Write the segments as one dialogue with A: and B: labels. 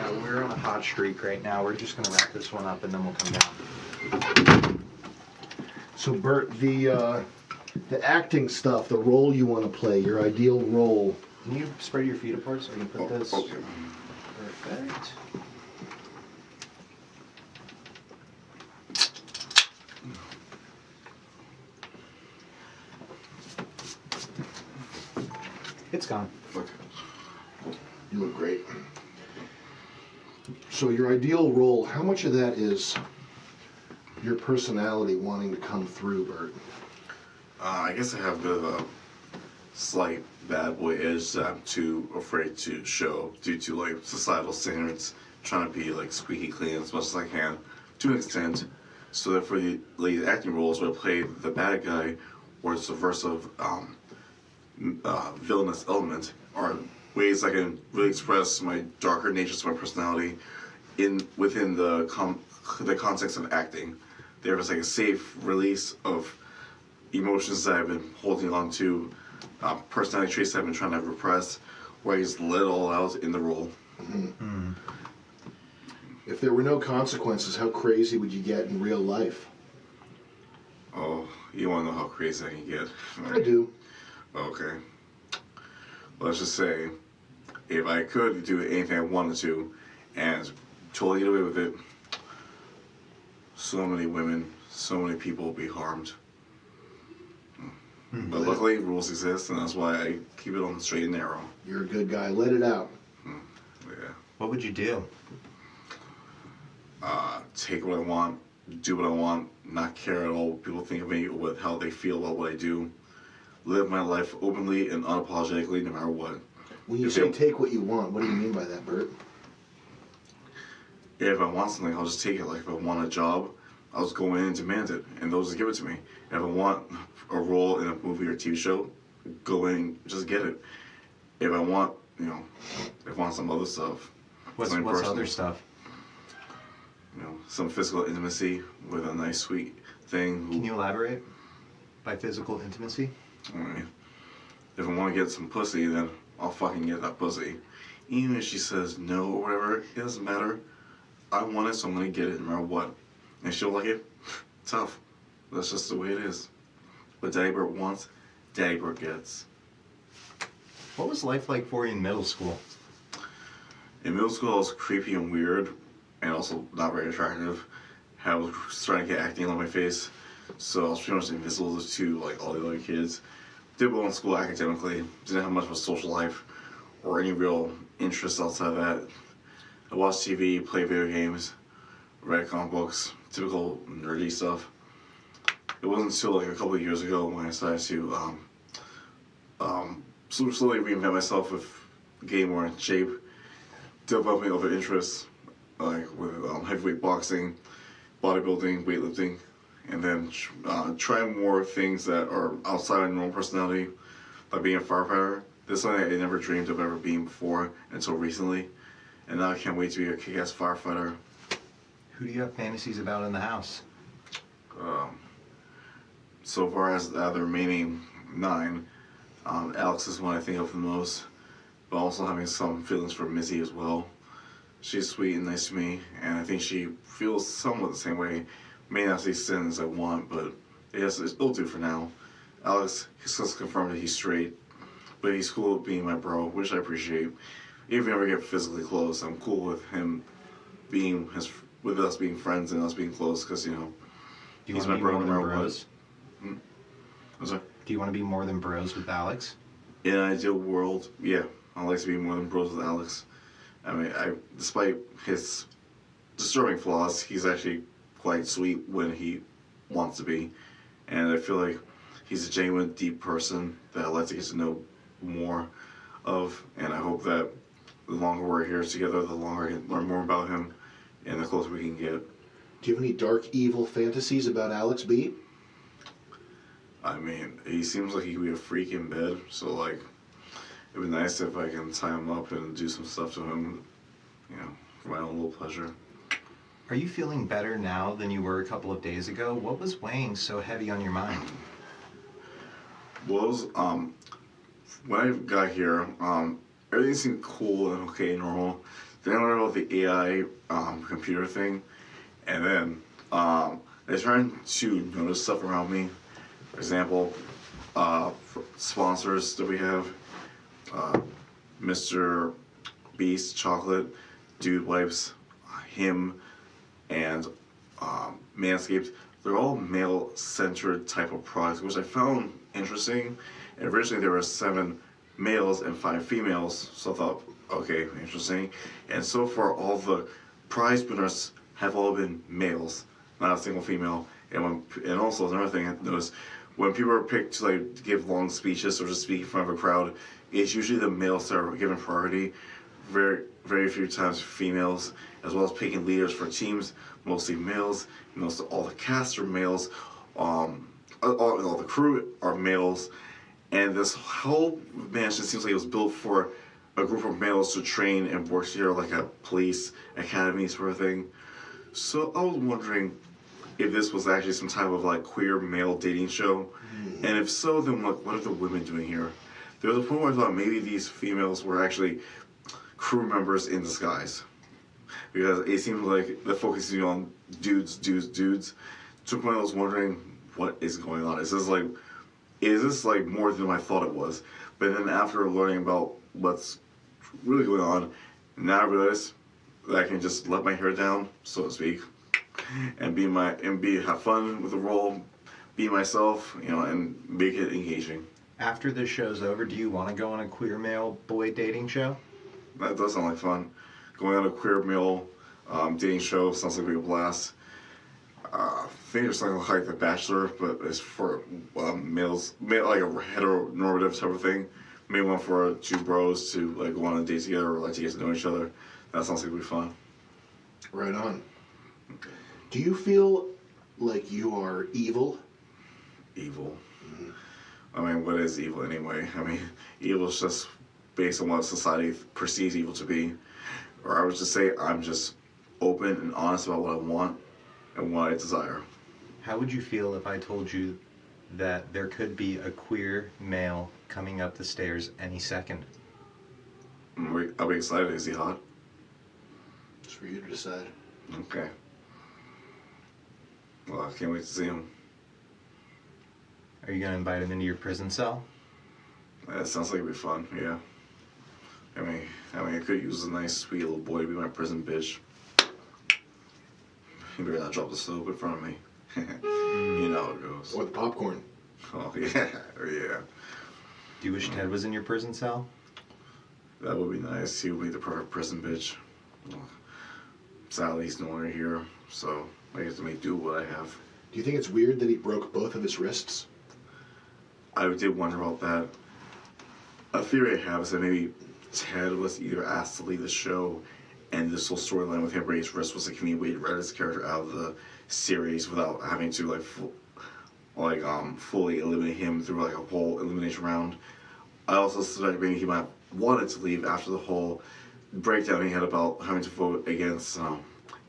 A: We're on a hot streak right now. We're just gonna wrap this one up and then we'll come down.
B: So Burt, the acting stuff, the role you want to play, your ideal role.
A: Can you spread your feet apart so I can put this?
C: Okay.
A: Perfect. It's gone.
C: Okay.
B: You look great. So your ideal role, how much of that is your personality wanting to come through, Burt?
C: I guess I have a bit of a slight bad boy edge that I'm too afraid to show due to like societal standards, trying to be like squeaky clean as much as I can to an extent. So that for the lead acting roles where I play the bad guy or the subversive villainous element are ways I can really express my darker nature to my personality within the context of acting. There was like a safe release of emotions that I've been holding on to, personality traits that I've been trying to repress, where I just let it all out in the role.
B: Mm-hmm. If there were no consequences, how crazy would you get in real life?
C: Oh, you want to know how crazy I can get?
B: I do.
C: Okay. Let's just say, if I could do anything I wanted to, and totally get away with it, so many women, so many people will be harmed.
B: Mm-hmm.
C: But luckily, rules exist, and that's why I keep it on the straight and narrow.
B: You're a good guy. Let it out.
C: Yeah.
A: What would you do?
C: Take what I want, do what I want, not care at all what people think of me or how they feel about what I do. Live my life openly and unapologetically, no matter what.
B: When you say take what you want, what do you mean by that, Burt?
C: If I want something, I'll just take it. Like if I want a job, I'll just go in and demand it, and they'll just give it to me. If I want a role in a movie or TV show, go in and just get it. If I want, if I want some other stuff.
A: What's other stuff?
C: Some physical intimacy with a nice, sweet thing.
A: Can you elaborate? By physical intimacy?
C: I mean, if I want to get some pussy, then I'll fucking get that pussy. Even if she says no or whatever, it doesn't matter. I want it, so I'm going to get it no matter what. And she'll like it, tough. That's just the way it is. What Daddy Burt wants, Daddy Burt gets.
A: What was life like for you in middle school?
C: In middle school, I was creepy and weird, and also not very attractive. I was trying to get acting on my face, so I was pretty much invisible to like all the other kids. Did well in school academically, didn't have much of a social life or any real interest outside of that. I watched TV, played video games, read comic books, typical nerdy stuff. It wasn't until like a couple of years ago when I decided to slowly reinvent myself with getting more in shape, developing other interests like with heavyweight boxing, bodybuilding, weightlifting, and then trying more things that are outside my normal personality, like being a firefighter. This is something I never dreamed of ever being before until recently, and now I can't wait to be a kick-ass firefighter.
A: Who do you have fantasies about in the house?
C: So far as the remaining 9, Alex is one I think of the most, but also having some feelings for MIzzy as well. She's sweet and nice to me, and I think she feels somewhat the same way. May not see sin as I want, but it'll do for now. Alex, he's just confirmed that he's straight, but he's cool with being my bro, which I appreciate. Even if we ever get physically close, I'm cool with him with us being friends and us being close, because he's my bro no matter what.
A: Do you want to be more than bros with Alex?
C: In an ideal world, yeah, I'd like to be more than bros with Alex. I mean, despite his disturbing flaws, he's actually quite sweet when he wants to be, and I feel like he's a genuine, deep person that I'd like to get to know more of, and I hope that the longer we're here together, the longer I can learn more about him, and the closer we can get.
B: Do you have any dark, evil fantasies about Alex B?
C: I mean, he seems like he could be a freak in bed, so like, it'd be nice if I can tie him up and do some stuff to him, for my own little pleasure.
A: Are you feeling better now than you were a couple of days ago? What was weighing so heavy on your mind?
C: Well, it was, when I got here, everything seemed cool and okay and normal. Then I learned about the AI computer thing, and then I was trying to notice stuff around me. For example, sponsors that we have, Mr. Beast Chocolate, Dude Wipes, him, and Manscaped. They're all male-centered type of products, which I found interesting. And originally there were 7 males and 5 females, so I thought, okay, interesting. And so far, all the prize winners have all been males, not a single female. And also another thing I noticed, when people are picked to like give long speeches or just speak in front of a crowd, it's usually the males that are given priority. Very few times females, as well as picking leaders for teams, mostly males. Most all the cast are males. All the crew are males, and this whole mansion seems like it was built for a group of males to train and work here, like a police academy sort of thing. So I was wondering if this was actually some type of like queer male dating show, and if so, then what are the women doing here? There was a point where I thought maybe these females were actually crew members in disguise, because it seemed like the focus is on dudes. To the point I was wondering, what is going on? Is this like more than I thought it was? But then after learning about what's really going on, now I realize that I can just let my hair down, so to speak, and have fun with the role, be myself, and make it engaging.
A: After this show's over, do you want to go on a queer male boy dating show?
C: That does sound like fun. Going on a queer male dating show sounds like a blast. I think there's something like The Bachelor, but it's for males, like a heteronormative type of thing. Maybe one for 2 bros to like go on a date together or like to get to know each other. That sounds like it'd be fun.
B: Right on. Do you feel like you are evil?
C: Evil. I mean, what is evil anyway? I mean, evil is just based on what society perceives evil to be. Or I would just say I'm just open and honest about what I want and what I desire.
A: How would you feel if I told you that there could be a queer male coming up the stairs any second?
C: I'll be excited. Is he hot?
B: It's for you to decide.
C: Okay. Well, I can't wait to see him.
A: Are you going to invite him into your prison cell?
C: That sounds like it'd be fun, yeah. I mean, I could use a nice, sweet little boy to be my prison bitch. You better not drop the soap in front of me. You know how it goes.
B: Or the popcorn.
C: Oh, yeah, yeah.
A: Do you wish Ted was in your prison cell?
C: That would be nice. He would be the perfect prison bitch. Well, sadly, he's no longer here, so I get to make do what I have.
B: Do you think it's weird that he broke both of his wrists?
C: I did wonder about that. A theory I have is that maybe Ted was either asked to leave the show, and this whole storyline with him breaking his wrist was a convenient way to write his character out of the series without having to fully eliminate him through like a whole elimination round. I also suspect maybe he might have wanted to leave after the whole breakdown he had about having to vote against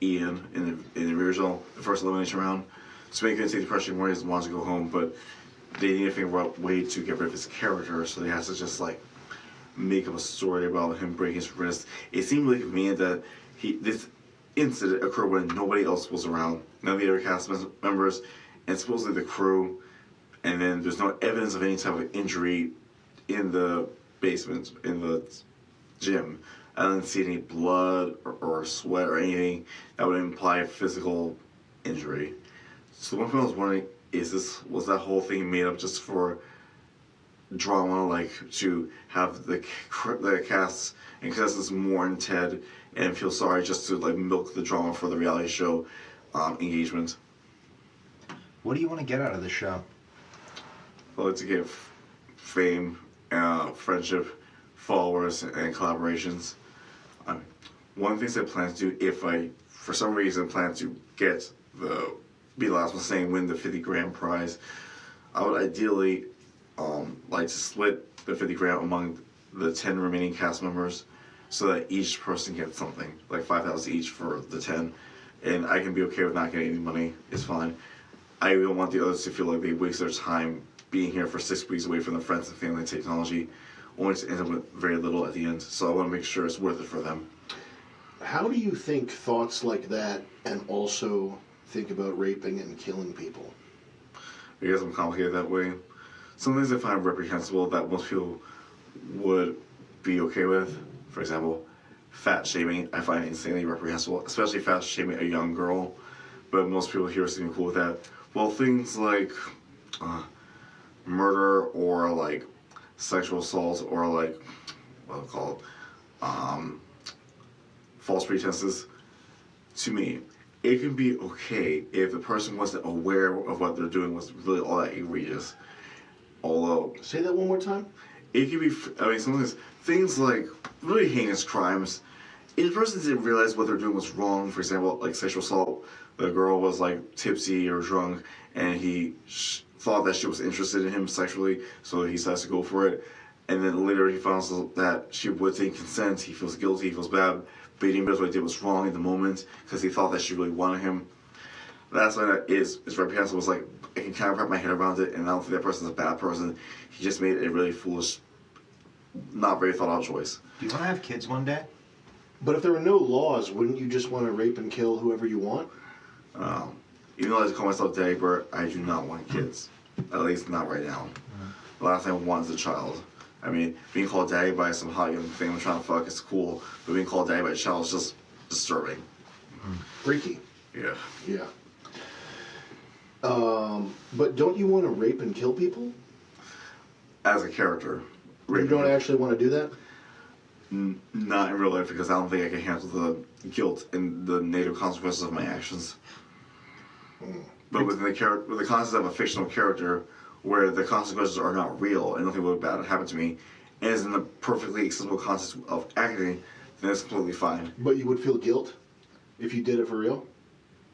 C: Ian in the original, the first elimination round. So maybe he couldn't take the pressure anymore. He just wanted to go home, but they needed to figure out a way to get rid of his character, so they had to just like make up a story about him breaking his wrist. It seemed like to me that this incident occurred when nobody else was around, none of the other cast members, and supposedly the crew. And then there's no evidence of any type of injury in the basement, in the gym. I didn't see any blood or sweat or anything that would imply physical injury. So one thing I was wondering, was that whole thing made up just for drama, like to have the cast and contestants mourn Ted and feel sorry just to like milk the drama for the reality show engagement?
A: What do you want to get out of the show?
C: I like to get fame, friendship, followers, and collaborations. One of the things I plan to do, if I, for some reason, plan to be the last one saying win the 50 grand prize, I would ideally like to split the 50 grand among the 10 remaining cast members so that each person gets something, like 5,000 each for the 10. And I can be okay with not getting any money. It's fine. I don't want the others to feel like they waste their time being here for 6 weeks away from their friends and family and technology, only to end up with very little at the end. So I want to make sure it's worth it for them.
B: How do you think thoughts like that and also think about raping and killing people?
C: I guess I'm complicated that way. Some things I find reprehensible that most people would be okay with. For example, fat shaming I find insanely reprehensible, especially fat shaming a young girl. But most people here seem cool with that. Well, things like murder or like sexual assault or like what do I call it, false pretenses. To me, it can be okay if the person wasn't aware of what they're doing was really all that egregious. Although,
B: Say that one more time.
C: it can be, I mean, sometimes things like really heinous crimes, if the person didn't realize what they're doing was wrong, for example, like sexual assault, the girl was like tipsy or drunk, and he thought that she was interested in him sexually, so he decides to go for it. And then later he finds out that she would take consent, he feels guilty, he feels bad, but he didn't realize what he did was wrong in the moment, because he thought that she really wanted him. That's why that is reprehensible. It's like, I can kind of wrap my head around it, and I don't think that person's a bad person. He just made a really foolish, not very thought out choice.
A: Do you want to have kids one day?
B: But if there were no laws, wouldn't you just want to rape and kill whoever you want?
C: Even though I call myself Daddy Burt, I do not want kids. At least not right now. The last thing I want is a child. I mean, being called daddy by some hot young thing I'm trying to fuck is cool, but being called daddy by a child is just disturbing.
B: Freaky.
C: Yeah.
B: Yeah. But don't you want to rape and kill people?
C: As a character.
B: You don't actually want to do that?
C: Not in real life, because I don't think I can handle the guilt and the negative consequences of my actions. But with the concept of a fictional character, where the consequences are not real and nothing would bad happen to me, and is in the perfectly acceptable context of acting, then it's completely fine.
B: But you would feel guilt if you did it for real?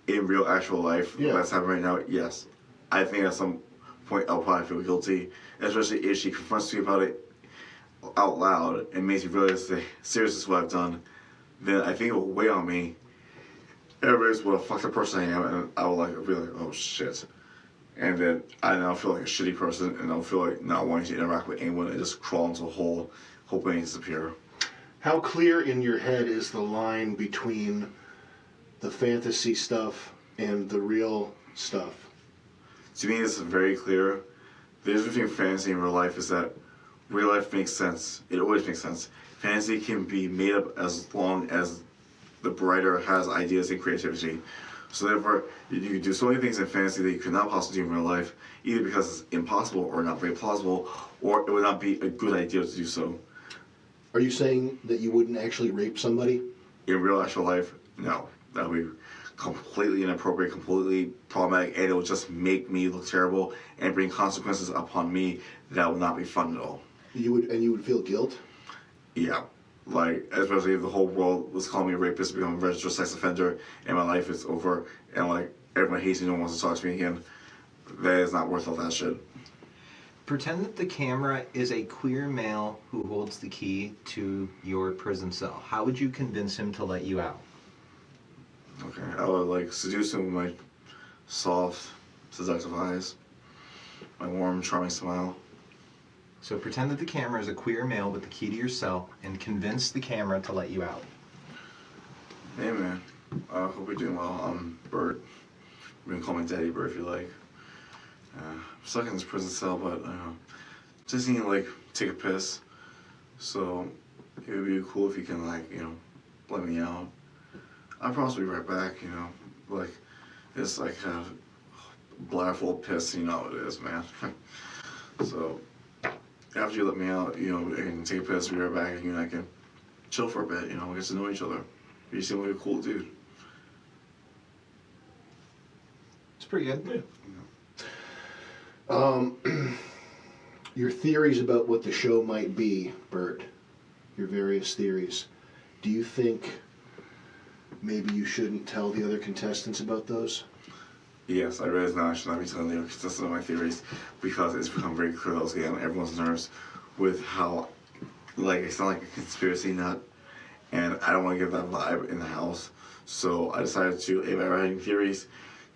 C: In real, actual life,
B: Yeah.
C: that's happening right now, yes. I think at some point I'll probably feel guilty, especially if she confronts me about it out loud and makes me realize the seriousness of what I've done. Then I think it will weigh on me. Everybody's what a fucked up person I am, and I will be like, oh shit. And then I now feel like a shitty person, and I'll feel like not wanting to interact with anyone and just crawl into a hole, hoping to disappear.
B: How clear in your head is the line between the fantasy stuff and the real stuff?
C: To me, it's very clear. The difference between fantasy and real life is that real life makes sense. It always makes sense. Fantasy can be made up as long as the writer has ideas and creativity. So therefore, you can do so many things in fantasy that you could not possibly do in real life, either because it's impossible or not very plausible, or it would not be a good idea to do so.
B: Are you saying that you wouldn't actually rape somebody?
C: In real actual life, no. That would be completely inappropriate, completely problematic, and it would just make me look terrible and bring consequences upon me that would not be fun at all.
B: You would feel guilt?
C: Yeah. Like, especially if the whole world was calling me a rapist, become a registered sex offender, and my life is over, and like, everyone hates me, no one wants to talk to me again. That is not worth all that shit.
A: Pretend that the camera is a queer male who holds the key to your prison cell. How would you convince him to let you out?
C: Okay, I would like seduce him with my soft, seductive eyes, my warm, charming smile.
A: So pretend that the camera is a queer male with the key to your cell and convince the camera to let you out.
C: Hey man, hope you're doing well. I'm Burt. You can call me Daddy Burt if you like. I'm stuck in this prison cell, but just need to like take a piss. So it would be cool if you can like, let me out. I promise to be right back, like it's like a bladder full of piss, you know how it is, man. So after you let me out, I can take a piss, be right back, and you and I can chill for a bit, get to know each other. You seem like a cool dude.
A: It's pretty good.
B: Yeah. Your theories about what the show might be, Burt, your various theories, do you think maybe you shouldn't tell the other contestants about those?
C: Yes, I realize now I should not be telling the other contestants of my theories, because it's become very clear that I was getting on everyone's nerves with how, I sound like a conspiracy nut, and I don't want to give that vibe in the house. So I decided to, if I write any theories,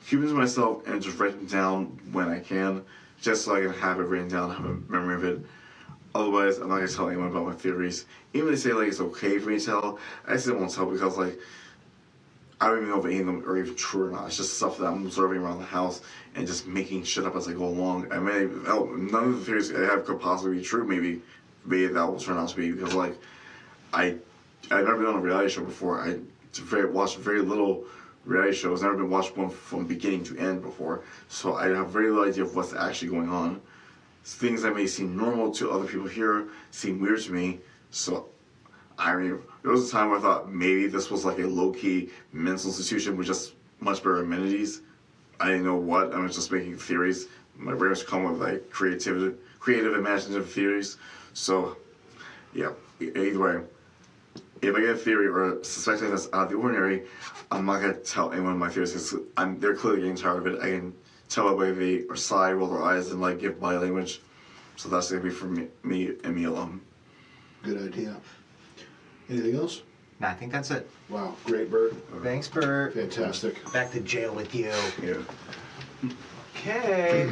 C: keep them to myself and just write them down when I can, just so I can have it written down, have a memory of it. otherwise, I'm not gonna tell anyone about my theories. Even if they say like it's okay for me to tell, I still won't tell because like I don't even know if any of them are even true or not. It's just stuff that I'm observing around the house and just making shit up as I go along. I mean, none of the theories I have could possibly be true. Maybe that will turn out to be because like I've never been on a reality show before. I watched very little reality shows. Never been watched one from beginning to end before. So I have very little idea of what's actually going on. Things that may seem normal to other people here seem weird to me. So, I mean, there was a time where I thought maybe this was like a low-key mental institution with just much better amenities. I didn't know what. I was just making theories. My brain was come with like creative, imaginative theories. So, yeah. Either way, if I get a theory or suspecting that's out of the ordinary, I'm not gonna tell anyone my theories because they're clearly getting tired of it. I can tell by the way they or sigh, roll their eyes, and like give body language. So that's gonna be for me and me alone.
B: Good idea. Anything else?
A: No, I think that's it.
B: Wow, great, Burt.
A: Thanks, Burt.
B: Fantastic.
A: Back to jail with you.
C: Yeah.
A: Okay.